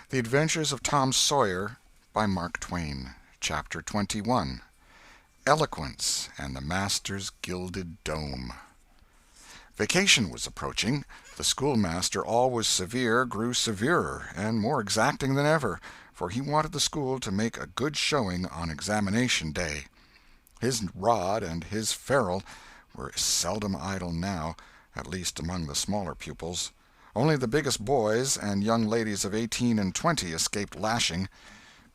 The Adventures of Tom Sawyer, by Mark Twain. Chapter 21. Eloquence and the Master's Gilded Dome. Vacation was approaching. The schoolmaster, always severe, grew severer and more exacting than ever, for he wanted the school to make a good showing on examination day. His rod and his ferule were seldom idle now, at least among the smaller pupils. Only the biggest boys and young ladies of 18 and 20 escaped lashing.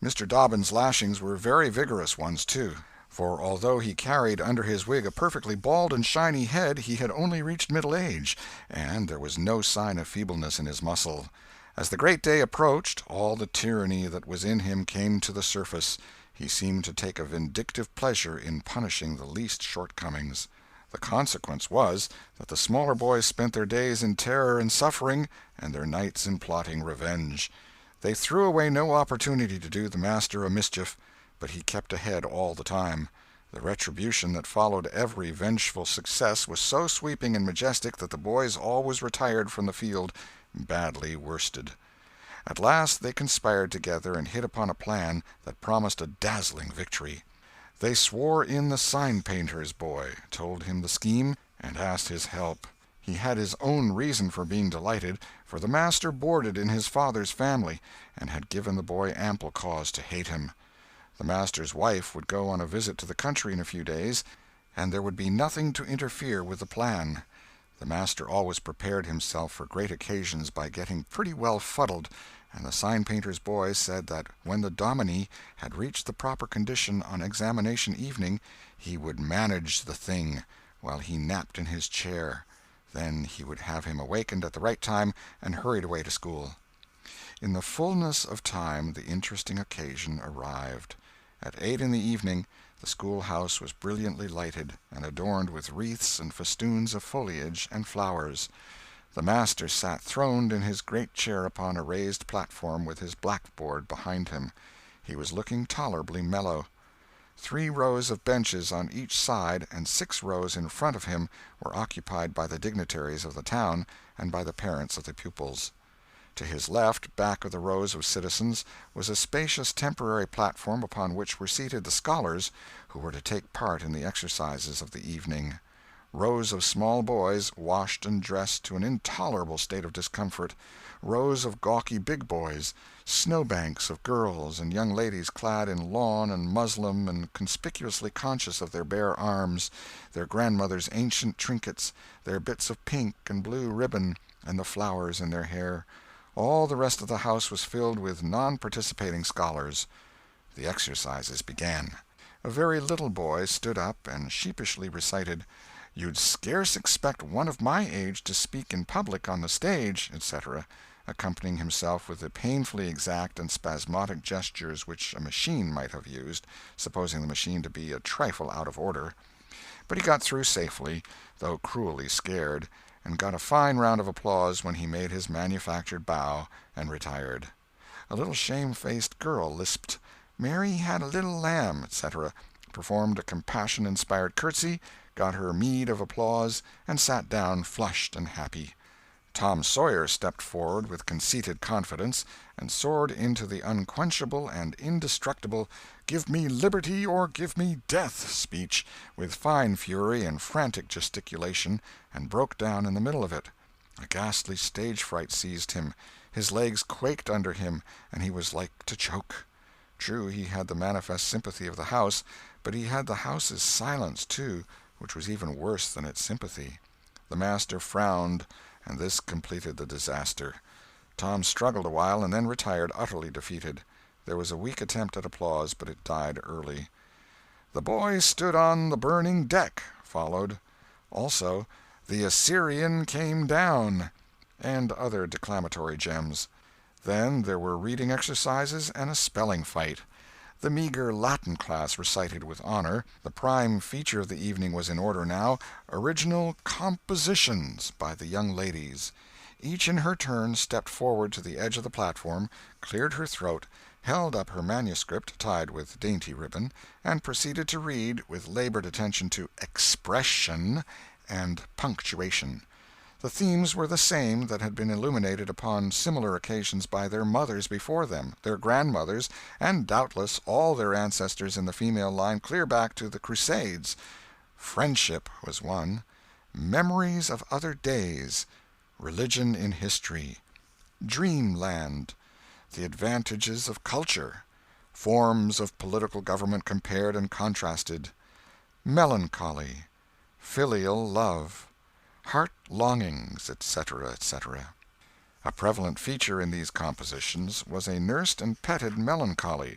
Mr. Dobbin's lashings were very vigorous ones, too, for although he carried under his wig a perfectly bald and shiny head, he had only reached middle age, and there was no sign of feebleness in his muscle. As the great day approached, all the tyranny that was in him came to the surface. He seemed to take a vindictive pleasure in punishing the least shortcomings. The consequence was that the smaller boys spent their days in terror and suffering, and their nights in plotting revenge. They threw away no opportunity to do the master a mischief, but he kept ahead all the time. The retribution that followed every vengeful success was so sweeping and majestic that the boys always retired from the field badly worsted. At last they conspired together and hit upon a plan that promised a dazzling victory. They swore in the sign-painter's boy, told him the scheme, and asked his help. He had his own reason for being delighted, for the master boarded in his father's family, and had given the boy ample cause to hate him. The master's wife would go on a visit to the country in a few days, and there would be nothing to interfere with the plan. The master always prepared himself for great occasions by getting pretty well fuddled, and the sign-painter's boy said that when the dominie had reached the proper condition on examination evening, he would manage the thing while he napped in his chair. Then he would have him awakened at the right time and hurried away to school. In the fullness of time the interesting occasion arrived. At 8 in the evening the schoolhouse was brilliantly lighted and adorned with wreaths and festoons of foliage and flowers. The master sat throned in his great chair upon a raised platform with his blackboard behind him. He was looking tolerably mellow. 3 rows of benches on each side and 6 rows in front of him were occupied by the dignitaries of the town and by the parents of the pupils. To his left, back of the rows of citizens, was a spacious temporary platform upon which were seated the scholars who were to take part in the exercises of the evening. Rows of small boys, washed and dressed to an intolerable state of discomfort, rows of gawky big boys, snowbanks of girls and young ladies clad in lawn and muslin and conspicuously conscious of their bare arms, their grandmother's ancient trinkets, their bits of pink and blue ribbon, and the flowers in their hair. All the rest of the house was filled with non-participating scholars. The exercises began. A very little boy stood up and sheepishly recited, "You'd scarce expect one of my age to speak in public on the stage," etc., accompanying himself with the painfully exact and spasmodic gestures which a machine might have used, supposing the machine to be a trifle out of order. But he got through safely, though cruelly scared, and got a fine round of applause when he made his manufactured bow and retired. A little shamefaced girl lisped, "Mary had a little lamb," etc., performed a compassion-inspired curtsy, got her meed of applause, and sat down flushed and happy. Tom Sawyer stepped forward with conceited confidence, and soared into the unquenchable and indestructible "Give me liberty or give me death" speech with fine fury and frantic gesticulation, and broke down in the middle of it. A ghastly stage fright seized him, his legs quaked under him, and he was like to choke. True, he had the manifest sympathy of the house, but he had the house's silence, too, which was even worse than its sympathy. The master frowned, and this completed the disaster. Tom struggled a while, and then retired utterly defeated. There was a weak attempt at applause, but it died early. "The boy stood on the burning deck" followed. Also, "The Assyrian came down," and other declamatory gems. Then there were reading exercises and a spelling fight. The meager Latin class recited with honor. The prime feature of the evening was in order now, original compositions by the young ladies. Each in her turn stepped forward to the edge of the platform, cleared her throat, held up her manuscript tied with dainty ribbon, and proceeded to read, with labored attention to expression and punctuation. The themes were the same that had been illuminated upon similar occasions by their mothers before them, their grandmothers, and doubtless all their ancestors in the female line clear back to the Crusades. Friendship was one, memories of other days, religion in history, dreamland, the advantages of culture, forms of political government compared and contrasted, melancholy, filial love, heart longings, etc., etc. A prevalent feature in these compositions was a nursed and petted melancholy.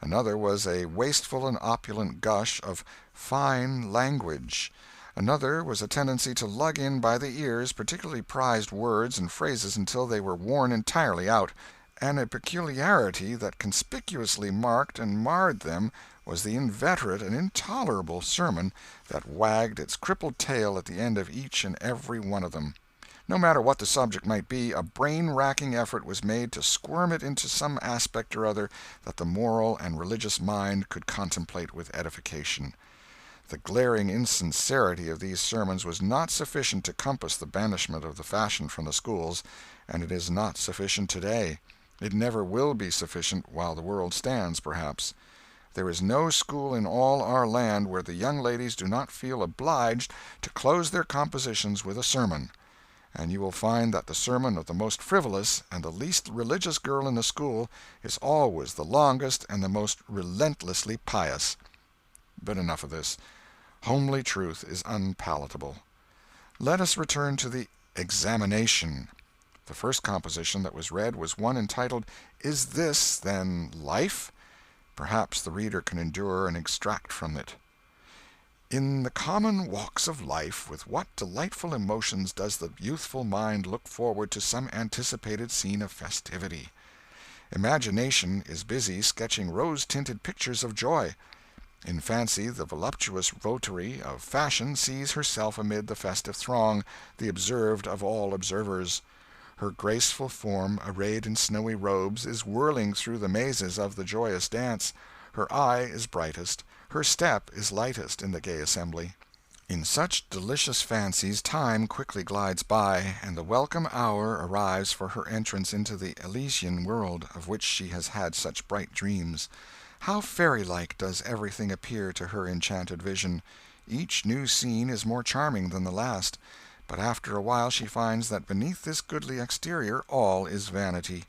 Another was a wasteful and opulent gush of fine language. Another was a tendency to lug in by the ears particularly prized words and phrases until they were worn entirely out, and a peculiarity that conspicuously marked and marred them was the inveterate and intolerable sermon that wagged its crippled tail at the end of each and every one of them. No matter what the subject might be, a brain-racking effort was made to squirm it into some aspect or other that the moral and religious mind could contemplate with edification. The glaring insincerity of these sermons was not sufficient to compass the banishment of the fashion from the schools, and it is not sufficient today. It never will be sufficient while the world stands, perhaps. There is no school in all our land where the young ladies do not feel obliged to close their compositions with a sermon, and you will find that the sermon of the most frivolous and the least religious girl in the school is always the longest and the most relentlessly pious. But enough of this. Homely truth is unpalatable. Let us return to the examination. The first composition that was read was one entitled, "Is This, Then, Life?" Perhaps the reader can endure an extract from it. In the common walks of life, with what delightful emotions does the youthful mind look forward to some anticipated scene of festivity! Imagination is busy sketching rose-tinted pictures of joy. In fancy the voluptuous votary of fashion sees herself amid the festive throng, the observed of all observers. Her graceful form, arrayed in snowy robes, is whirling through the mazes of the joyous dance. Her eye is brightest, her step is lightest in the gay assembly. In such delicious fancies time quickly glides by, and the welcome hour arrives for her entrance into the Elysian world, of which she has had such bright dreams. How fairy-like does everything appear to her enchanted vision! Each new scene is more charming than the last. But after a while she finds that beneath this goodly exterior all is vanity.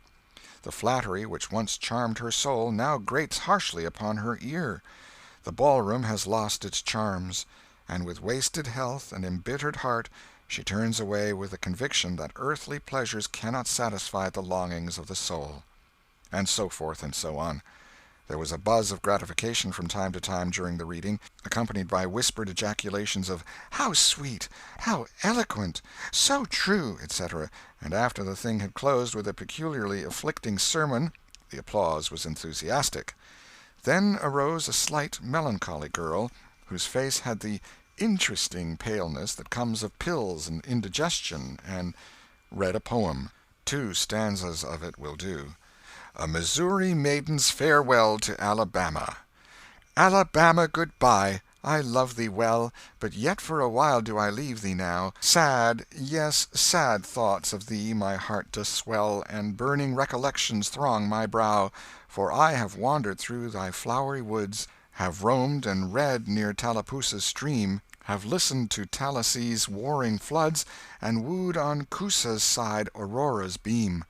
The flattery which once charmed her soul now grates harshly upon her ear. The ballroom has lost its charms, and with wasted health and embittered heart she turns away with the conviction that earthly pleasures cannot satisfy the longings of the soul. And so forth and so on. There was a buzz of gratification from time to time during the reading, accompanied by whispered ejaculations of "How sweet!" "How eloquent!" "So true!" etc., and after the thing had closed with a peculiarly afflicting sermon, the applause was enthusiastic. Then arose a slight, melancholy girl, whose face had the interesting paleness that comes of pills and indigestion, and read a poem. 2 stanzas of it will do. A Missouri Maiden's Farewell to Alabama. Alabama, good-bye, I love thee well, but yet for a while do I leave thee now. Sad, yes, sad thoughts of thee my heart doth swell, and burning recollections throng my brow, for I have wandered through thy flowery woods, have roamed and read near Tallapoosa's stream, have listened to Tallahasssee's warring floods, and wooed on Coosa's side Aurora's beam.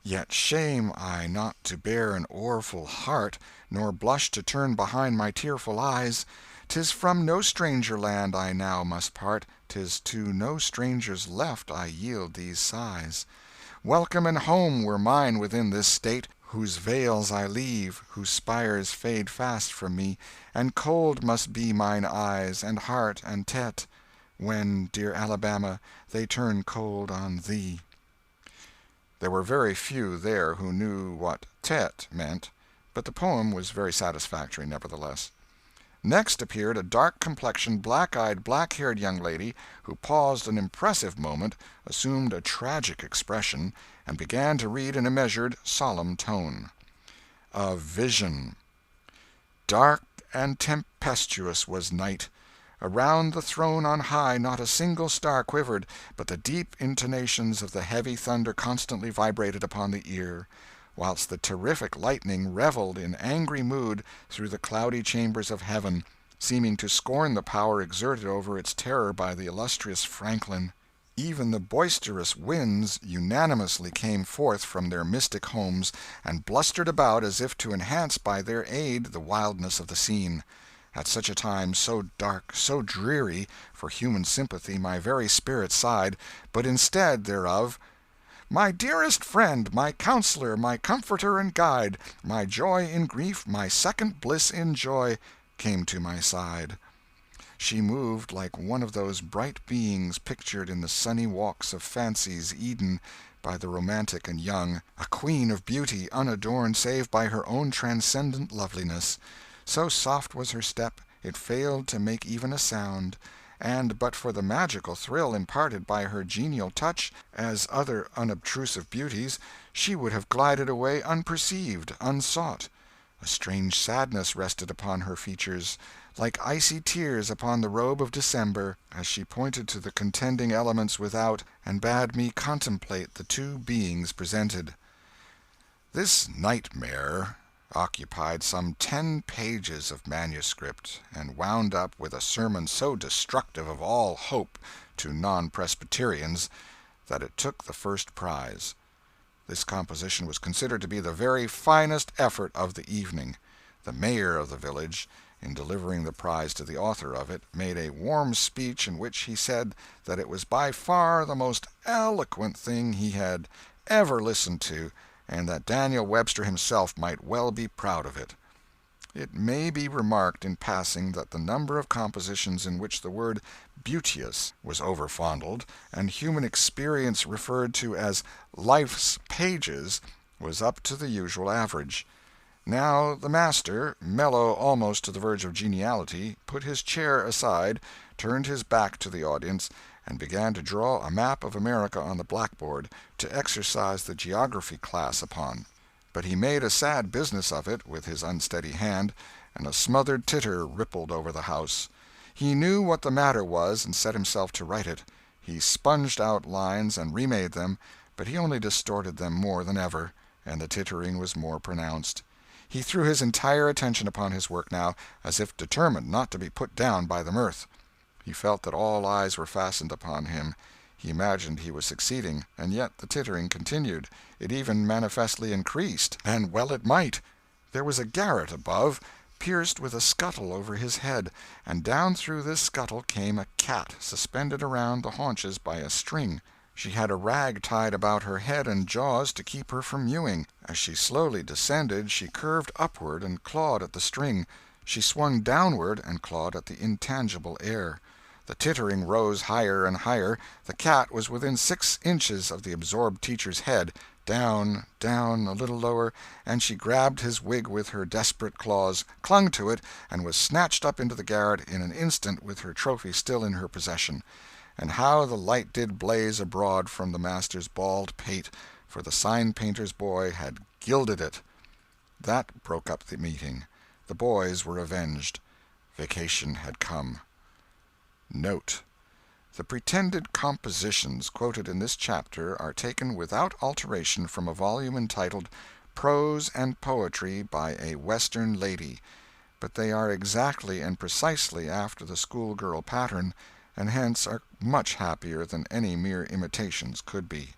Yet shame I not to bear an o'erfull heart, nor blush to turn behind my tearful eyes. 'Tis from no stranger land I now must part, 'tis to no stranger's left I yield these sighs. Welcome and home were mine within this state, whose vales I leave, whose spires fade fast from me, and cold must be mine eyes, and heart, and tete, when, dear Alabama, they turn cold on thee. There were very few there who knew what "tete" meant, but the poem was very satisfactory nevertheless. Next appeared a dark-complexioned, black-eyed, black-haired young lady, who paused an impressive moment, assumed a tragic expression, and began to read in a measured, solemn tone. A Vision. Dark and tempestuous was night. Around the throne on high not a single star quivered, but the deep intonations of the heavy thunder constantly vibrated upon the ear, whilst the terrific lightning revelled in angry mood through the cloudy chambers of heaven, seeming to scorn the power exerted over its terror by the illustrious Franklin. Even the boisterous winds unanimously came forth from their mystic homes, and blustered about as if to enhance by their aid the wildness of the scene. At such a time, so dark, so dreary, for human sympathy my very spirit sighed, but instead thereof, "My dearest friend, my counselor, my comforter and guide, my joy in grief, my second bliss in joy," came to my side. She moved like one of those bright beings pictured in the sunny walks of fancy's Eden by the romantic and young, a queen of beauty unadorned save by her own transcendent loveliness. So soft was her step, it failed to make even a sound, and but for the magical thrill imparted by her genial touch, as other unobtrusive beauties, she would have glided away unperceived, unsought. A strange sadness rested upon her features, like icy tears upon the robe of December, as she pointed to the contending elements without, and bade me contemplate the two beings presented. This nightmare occupied some 10 pages of manuscript, and wound up with a sermon so destructive of all hope to non-Presbyterians that it took the first prize. This composition was considered to be the very finest effort of the evening. The mayor of the village, in delivering the prize to the author of it, made a warm speech in which he said that it was by far the most eloquent thing he had ever listened to, and that Daniel Webster himself might well be proud of it. It may be remarked in passing that the number of compositions in which the word beauteous was overfondled, and human experience referred to as life's pages, was up to the usual average. Now the master, mellow almost to the verge of geniality, put his chair aside, turned his back to the audience, and began to draw a map of America on the blackboard to exercise the geography class upon. But he made a sad business of it with his unsteady hand, and a smothered titter rippled over the house. He knew what the matter was, and set himself to right it. He sponged out lines and remade them, but he only distorted them more than ever, and the tittering was more pronounced. He threw his entire attention upon his work now, as if determined not to be put down by the mirth. He felt that all eyes were fastened upon him. He imagined he was succeeding, and yet the tittering continued. It even manifestly increased, and well it might. There was a garret above, pierced with a scuttle over his head, and down through this scuttle came a cat, suspended around the haunches by a string. She had a rag tied about her head and jaws to keep her from mewing. As she slowly descended, she curved upward and clawed at the string. She swung downward and clawed at the intangible air. The tittering rose higher and higher. The cat was within 6 inches of the absorbed teacher's head. Down, down, a little lower, and she grabbed his wig with her desperate claws, clung to it, and was snatched up into the garret in an instant with her trophy still in her possession. And how the light did blaze abroad from the master's bald pate, for the sign-painter's boy had gilded it. That broke up the meeting. The boys were avenged. Vacation had come. Note: the pretended compositions quoted in this chapter are taken without alteration from a volume entitled Prose and Poetry by a Western Lady, but they are exactly and precisely after the schoolgirl pattern, and hence are much happier than any mere imitations could be.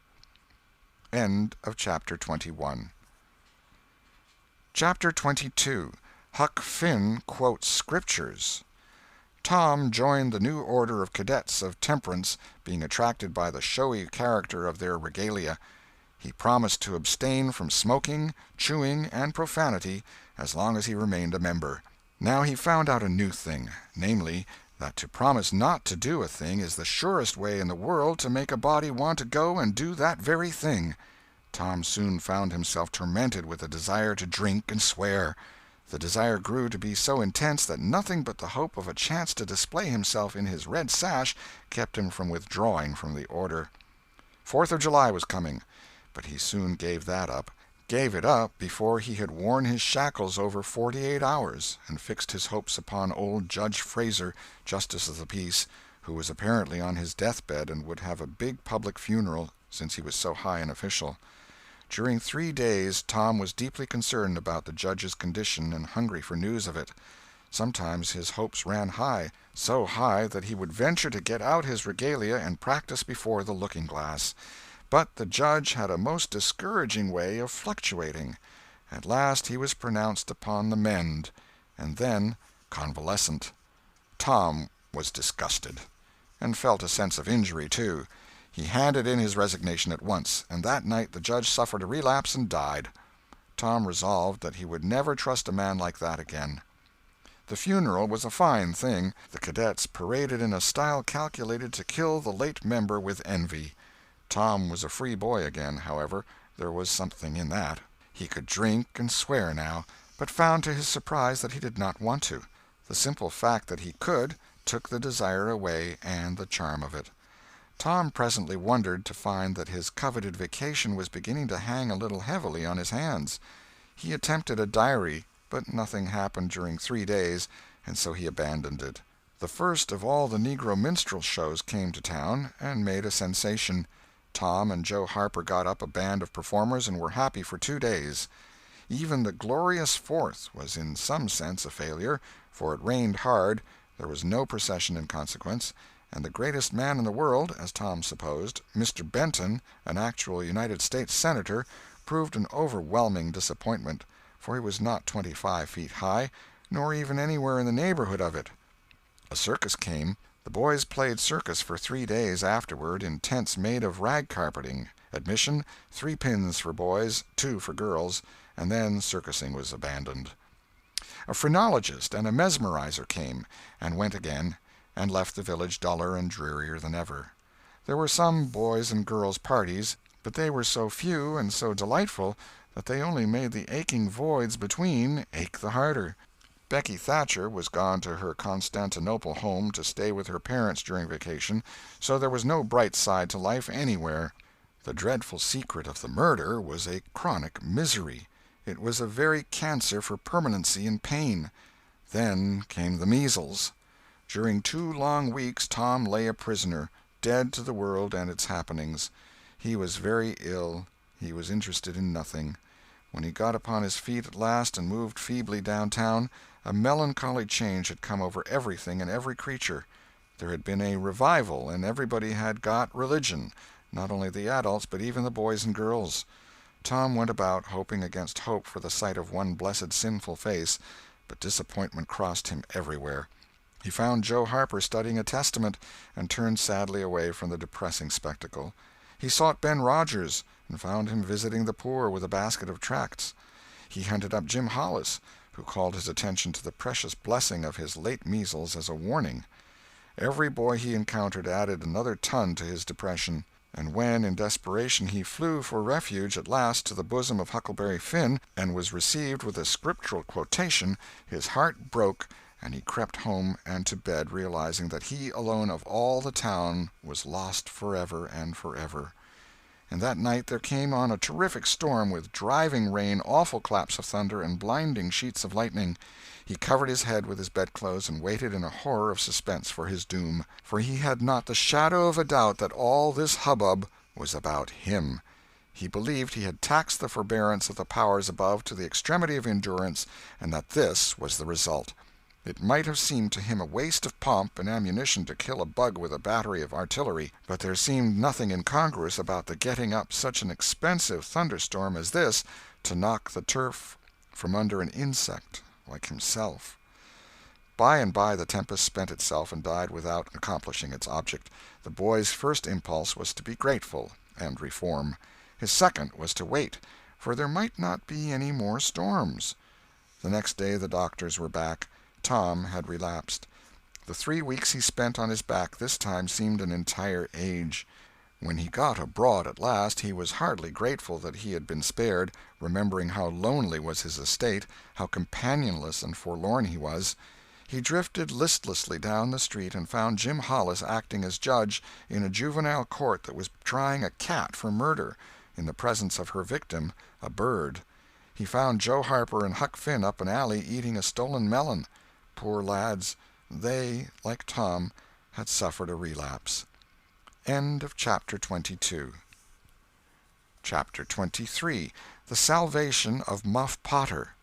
End of Chapter 21. Chapter 22. Huck Finn Quotes Scriptures. Tom joined the new order of cadets of temperance, being attracted by the showy character of their regalia. He promised to abstain from smoking, chewing, and profanity as long as he remained a member. Now he found out a new thing, namely, that to promise not to do a thing is the surest way in the world to make a body want to go and do that very thing. Tom soon found himself tormented with a desire to drink and swear. The desire grew to be so intense that nothing but the hope of a chance to display himself in his red sash kept him from withdrawing from the order. 4th of July was coming, but he soon gave that up. gave it up before he had worn his shackles over 48 hours, and fixed his hopes upon old Judge Fraser, Justice of the Peace, who was apparently on his deathbed and would have a big public funeral since he was so high an official. During 3 days Tom was deeply concerned about the judge's condition and hungry for news of it. Sometimes his hopes ran high, so high that he would venture to get out his regalia and practice before the looking-glass. But the judge had a most discouraging way of fluctuating. At last he was pronounced upon the mend, and then convalescent. Tom was disgusted, and felt a sense of injury, too. He handed in his resignation at once, and that night the judge suffered a relapse and died. Tom resolved that he would never trust a man like that again. The funeral was a fine thing. The cadets paraded in a style calculated to kill the late member with envy. Tom was a free boy again, however. There was something in that. He could drink and swear now, but found to his surprise that he did not want to. The simple fact that he could took the desire away and the charm of it. Tom presently wondered to find that his coveted vacation was beginning to hang a little heavily on his hands. He attempted a diary, but nothing happened during 3 days, and so he abandoned it. The first of all the Negro minstrel shows came to town, and made a sensation. Tom and Joe Harper got up a band of performers and were happy for 2 days. Even the glorious Fourth was in some sense a failure, for it rained hard, there was no procession in consequence, and the greatest man in the world, as Tom supposed, Mr. Benton, an actual United States Senator, proved an overwhelming disappointment, for he was not 25 feet high, nor even anywhere in the neighborhood of it. A circus came. The boys played circus for 3 days afterward in tents made of rag carpeting. Admission, 3 pins for boys, 2 for girls, and then circusing was abandoned. A phrenologist and a mesmerizer came, and went again, and left the village duller and drearier than ever. There were some boys' and girls' parties, but they were so few and so delightful that they only made the aching voids between ache the harder. Becky Thatcher was gone to her Constantinople home to stay with her parents during vacation, so there was no bright side to life anywhere. The dreadful secret of the murder was a chronic misery. It was a very cancer for permanency and pain. Then came the measles. During 2 long weeks Tom lay a prisoner, dead to the world and its happenings. He was very ill. He was interested in nothing. When he got upon his feet at last and moved feebly downtown, a melancholy change had come over everything and every creature. There had been a revival, and everybody had got religion, not only the adults but even the boys and girls. Tom went about hoping against hope for the sight of one blessed sinful face, but disappointment crossed him everywhere. He found Joe Harper studying a Testament, and turned sadly away from the depressing spectacle. He sought Ben Rogers, and found him visiting the poor with a basket of tracts. He hunted up Jim Hollis, who called his attention to the precious blessing of his late measles as a warning. Every boy he encountered added another ton to his depression, and when, in desperation, he flew for refuge at last to the bosom of Huckleberry Finn, and was received with a scriptural quotation, his heart broke, and he crept home and to bed, realizing that he alone of all the town was lost forever and forever. And that night there came on a terrific storm, with driving rain, awful claps of thunder, and blinding sheets of lightning. He covered his head with his bedclothes and waited in a horror of suspense for his doom, for he had not the shadow of a doubt that all this hubbub was about him. He believed he had taxed the forbearance of the powers above to the extremity of endurance, and that this was the result. It might have seemed to him a waste of pomp and ammunition to kill a bug with a battery of artillery, but there seemed nothing incongruous about the getting up such an expensive thunderstorm as this to knock the turf from under an insect like himself. By and by the tempest spent itself and died without accomplishing its object. The boy's first impulse was to be grateful and reform. His second was to wait, for there might not be any more storms. The next day the doctors were back. Tom had relapsed. The 3 weeks he spent on his back this time seemed an entire age. When he got abroad at last, he was hardly grateful that he had been spared, remembering how lonely was his estate, how companionless and forlorn he was. He drifted listlessly down the street and found Jim Hollis acting as judge in a juvenile court that was trying a cat for murder, in the presence of her victim, a bird. He found Joe Harper and Huck Finn up an alley eating a stolen melon. Poor lads, they, like Tom, had suffered a relapse. End of Chapter 22. Chapter 23. The Salvation of Muff Potter.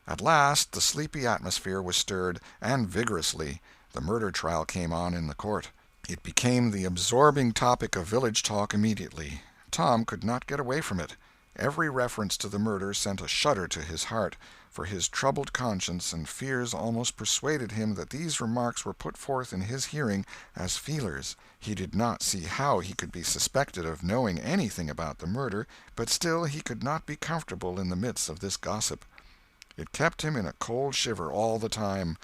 At last the sleepy atmosphere was stirred, and vigorously. The murder trial came on in the court. It became the absorbing topic of village talk immediately. Tom could not get away from it. Every reference to the murder sent a shudder to his heart, for his troubled conscience and fears almost persuaded him that these remarks were put forth in his hearing as feelers. He did not see how he could be suspected of knowing anything about the murder, but still he could not be comfortable in the midst of this gossip. It kept him in a cold shiver all the time.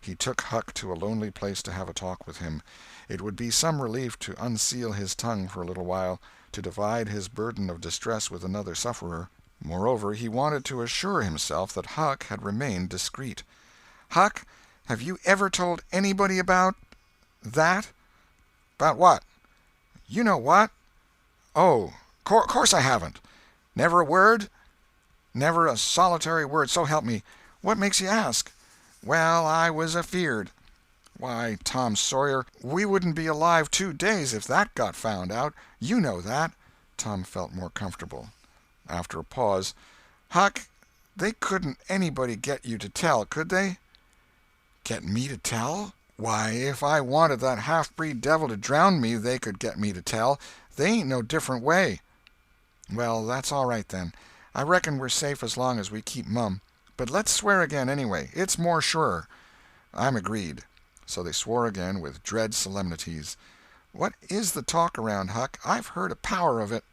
He took Huck to a lonely place to have a talk with him. It would be some relief to unseal his tongue for a little while, to divide his burden of distress with another sufferer. Moreover, he wanted to assure himself that Huck had remained discreet. "Huck, have you ever told anybody about—that?" "About what?" "You know what." "Oh, course I haven't." "Never a word?" "Never a solitary word, so help me. What makes you ask?" "Well, I was afeard." "Why, Tom Sawyer, we wouldn't be alive 2 days if that got found out. You know that." Tom felt more comfortable. After a pause, "Huck, they couldn't anybody get you to tell, could they?" "Get me to tell? Why, if I wanted that half-breed devil to drown me, they could get me to tell. They ain't no different way." "Well, that's all right, then. I reckon we're safe as long as we keep mum. But let's swear again, anyway. It's more surer." "I'm agreed." So they swore again with dread solemnities. "What is the talk around, Huck? I've heard a power of it."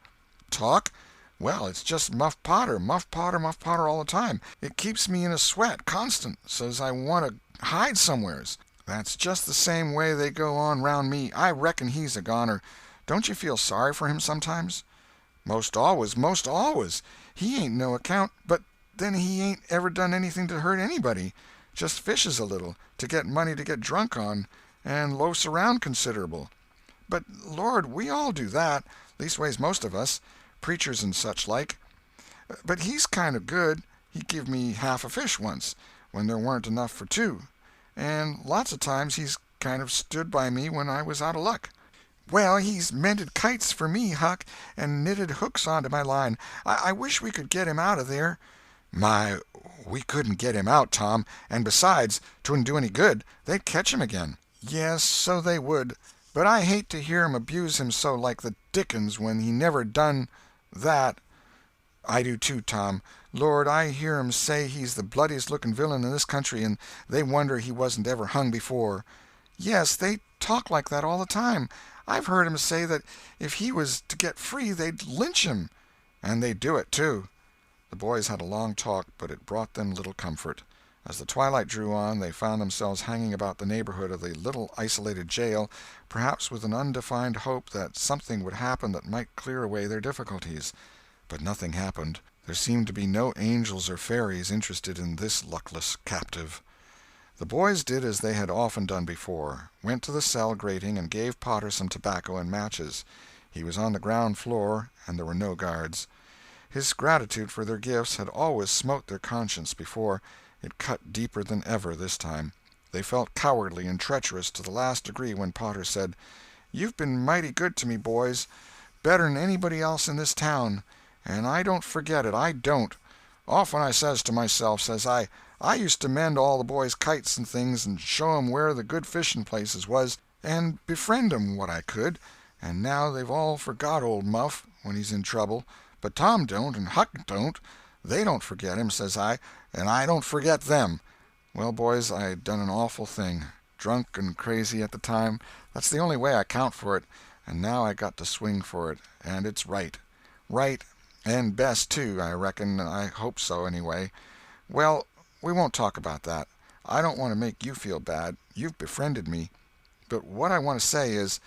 "Talk? Well, it's just Muff Potter, Muff Potter, Muff Potter all the time. It keeps me in a sweat, constant, so's I want to hide somewheres. That's just the same way they go on round me. I reckon he's a goner. Don't you feel sorry for him sometimes?" "Most always, most always. He ain't no account, but then he ain't ever done anything to hurt anybody. Just fishes a little, to get money to get drunk on, and loafs around considerable." "But, Lord, we all do that, leastways most of us, preachers and such like. But he's kind of good. He give me half a fish once, when there warn't enough for 2. And lots of times he's kind of stood by me when I was out of luck." "Well, he's mended kites for me, Huck, and knitted hooks onto my line. I wish we could get him out of there." "My, we couldn't get him out, Tom, and besides, 'twouldn't do any good. They'd catch him again." "Yes, so they would. But I hate to hear 'em abuse him so like the dickens when he never done that." "I do too, Tom. Lord, I hear 'em say he's the bloodiest looking villain in this country, and they wonder he wasn't ever hung before." "Yes, they talk like that all the time. I've heard 'em say that if he was to get free they'd lynch him." "And they'd do it, too." The boys had a long talk, but it brought them little comfort. As the twilight drew on, they found themselves hanging about the neighborhood of the little isolated jail, perhaps with an undefined hope that something would happen that might clear away their difficulties. But nothing happened. There seemed to be no angels or fairies interested in this luckless captive. The boys did as they had often done before, went to the cell grating and gave Potter some tobacco and matches. He was on the ground floor, and there were no guards. His gratitude for their gifts had always smote their conscience before. It cut deeper than ever this time. They felt cowardly and treacherous to the last degree when Potter said, "You've been mighty good to me, boys, better'n anybody else in this town, and I don't forget it, I don't. Often I says to myself, says I used to mend all the boys' kites and things and show 'em where the good fishing places was, and befriend 'em what I could, and now they've all forgot old Muff when he's in trouble. But Tom don't, and Huck don't. They don't forget him, says I, and I don't forget them. Well, boys, I done an awful thing. Drunk and crazy at the time. That's the only way I count for it, and now I got to swing for it, and it's right. Right, and best, too, I reckon. I hope so, anyway. Well, we won't talk about that. I don't want to make you feel bad. You've befriended me. But what I want to say is,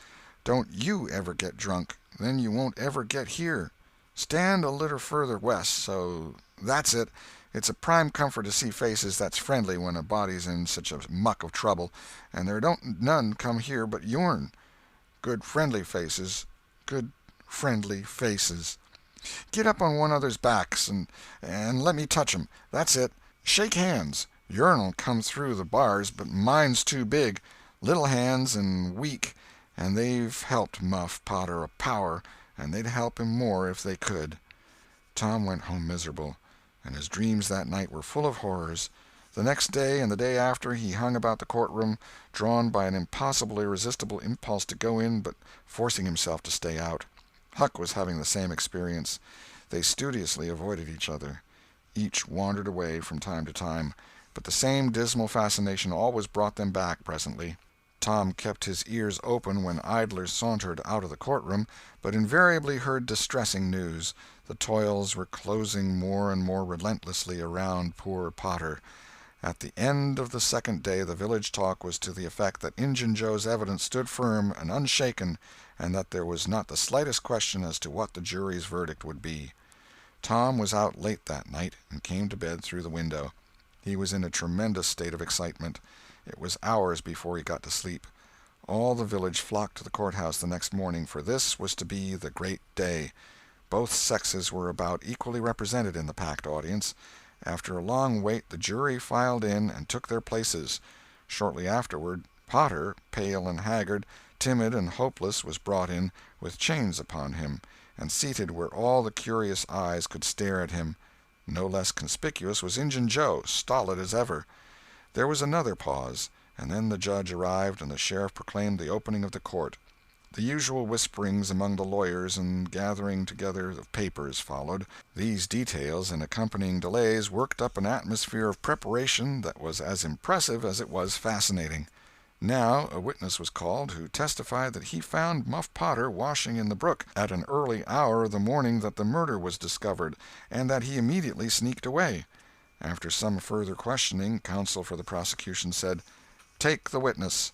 don't you ever get drunk. Then you won't ever get here. Stand a little further west, so that's it. It's a prime comfort to see faces that's friendly when a body's in such a muck of trouble, and there don't none come here but yourn. Good friendly faces. Good friendly faces." Get up on one another's backs and let me touch 'em. That's it. Shake hands. Yourn'll come through the bars, but mine's too big. Little hands and weak, and they've helped Muff Potter a power, and they'd help him more if they could." Tom went home miserable, and his dreams that night were full of horrors. The next day and the day after he hung about the courtroom, drawn by an impossible, irresistible impulse to go in, but forcing himself to stay out. Huck was having the same experience. They studiously avoided each other. Each wandered away from time to time, but the same dismal fascination always brought them back presently. Tom kept his ears open when idlers sauntered out of the courtroom, but invariably heard distressing news. The toils were closing more and more relentlessly around poor Potter. At the end of the second day the village talk was to the effect that Injun Joe's evidence stood firm and unshaken, and that there was not the slightest question as to what the jury's verdict would be. Tom was out late that night, and came to bed through the window. He was in a tremendous state of excitement. It was hours before he got to sleep. All the village flocked to the courthouse the next morning, for this was to be the great day. Both sexes were about equally represented in the packed audience. After a long wait the jury filed in and took their places. Shortly afterward, Potter, pale and haggard, timid and hopeless, was brought in, with chains upon him, and seated where all the curious eyes could stare at him. No less conspicuous was Injun Joe, stolid as ever. There was another pause, and then the judge arrived and the sheriff proclaimed the opening of the court. The usual whisperings among the lawyers and gathering together of papers followed. These details and accompanying delays worked up an atmosphere of preparation that was as impressive as it was fascinating. Now a witness was called who testified that he found Muff Potter washing in the brook at an early hour the morning that the murder was discovered, and that he immediately sneaked away. After some further questioning, counsel for the prosecution said, "Take the witness."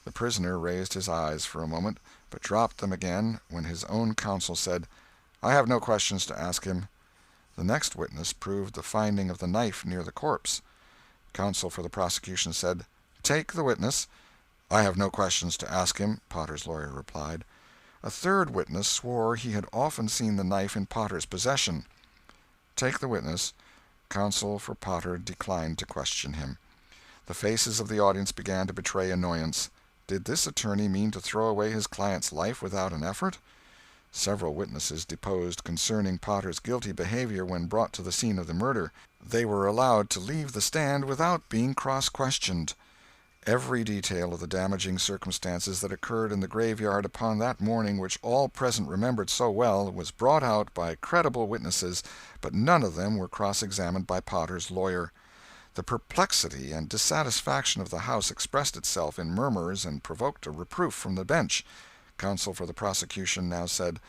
The prisoner raised his eyes for a moment, but dropped them again when his own counsel said, "I have no questions to ask him." The next witness proved the finding of the knife near the corpse. Counsel for the prosecution said, "Take the witness." "I have no questions to ask him," Potter's lawyer replied. A third witness swore he had often seen the knife in Potter's possession. "Take the witness." Counsel for Potter declined to question him. The faces of the audience began to betray annoyance. Did this attorney mean to throw away his client's life without an effort? Several witnesses deposed concerning Potter's guilty behavior when brought to the scene of the murder. They were allowed to leave the stand without being cross-questioned. Every detail of the damaging circumstances that occurred in the graveyard upon that morning, which all present remembered so well, was brought out by credible witnesses, but none of them were cross-examined by Potter's lawyer. The perplexity and dissatisfaction of the house expressed itself in murmurs and provoked a reproof from the bench. Counsel for the prosecution now said,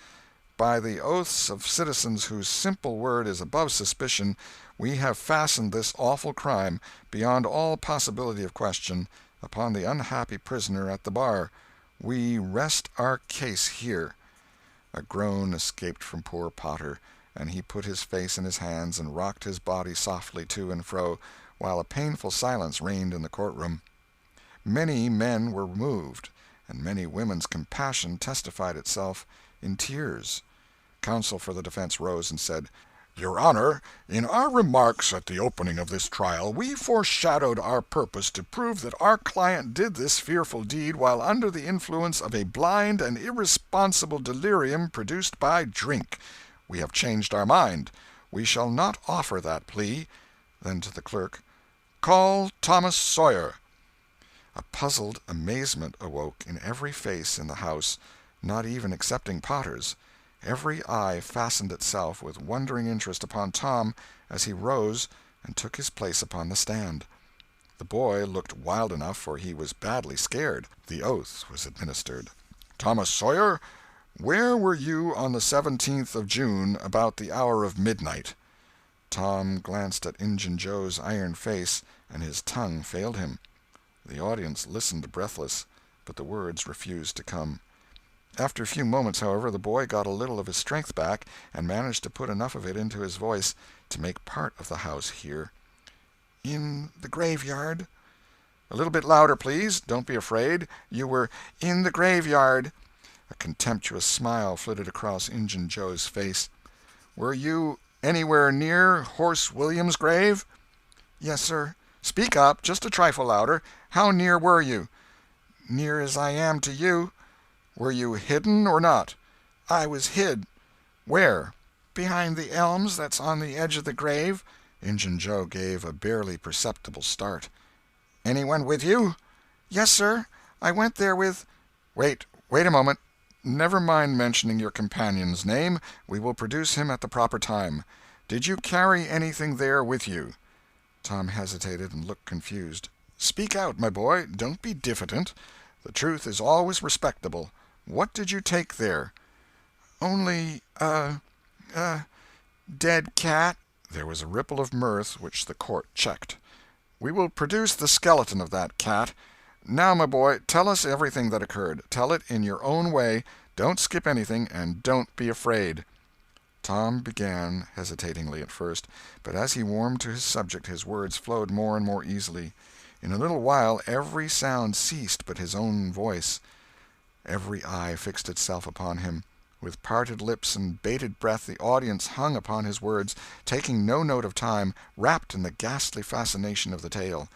"By the oaths of citizens whose simple word is above suspicion, we have fastened this awful crime, beyond all possibility of question, upon the unhappy prisoner at the bar. We rest our case here." A groan escaped from poor Potter, and he put his face in his hands and rocked his body softly to and fro, while a painful silence reigned in the courtroom. Many men were moved, and many women's compassion testified itself in tears. Counsel for the defense rose and said, "Your Honor, in our remarks at the opening of this trial, we foreshadowed our purpose to prove that our client did this fearful deed while under the influence of a blind and irresponsible delirium produced by drink. We have changed our mind. We shall not offer that plea." Then to the clerk, "Call Thomas Sawyer." A puzzled amazement awoke in every face in the house, not even excepting Potter's. Every eye fastened itself with wondering interest upon Tom as he rose and took his place upon the stand. The boy looked wild enough, for he was badly scared. The oath was administered. "Thomas Sawyer, where were you on the 17th of June about the hour of midnight?" Tom glanced at Injun Joe's iron face, and his tongue failed him. The audience listened breathless, but the words refused to come. After a few moments, however, the boy got a little of his strength back, and managed to put enough of it into his voice to make part of the house hear. "In the graveyard." "A little bit louder, please. Don't be afraid. You were in the graveyard." A contemptuous smile flitted across Injun Joe's face. Were you anywhere near Horse William's grave?" "Yes, sir." "Speak up, just a trifle louder. How near were you?" "Near as I am to you." "Were you hidden or not?" "I was hid." "Where?" "Behind the elms that's on the edge of the grave." Injun Joe gave a barely perceptible start. "Anyone with you?" "Yes, sir. I went there with—" "Wait a moment. Never mind mentioning your companion's name. We will produce him at the proper time. Did you carry anything there with you?" Tom hesitated and looked confused. "Speak out, my boy. Don't be diffident. The truth is always respectable. What did you take there?" "Only a dead cat." There was a ripple of mirth which the court checked. "We will produce the skeleton of that cat. Now, my boy, tell us everything that occurred. Tell it in your own way. Don't skip anything, and don't be afraid." Tom began, hesitatingly at first, but as he warmed to his subject his words flowed more and more easily. In a little while every sound ceased but his own voice. Every eye fixed itself upon him. With parted lips and bated breath the audience hung upon his words, taking no note of time, wrapped in the ghastly fascination of the tale.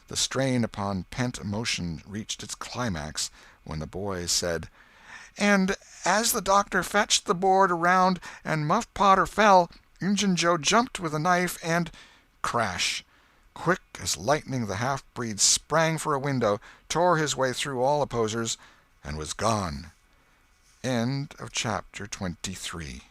The strain upon pent emotion reached its climax when the boy said: "And as the doctor fetched the board around and Muff Potter fell, Injun Joe jumped with a knife and—" Crash! Quick as lightning the half-breed sprang for a window, tore his way through all opposers, and was gone. End of chapter 23.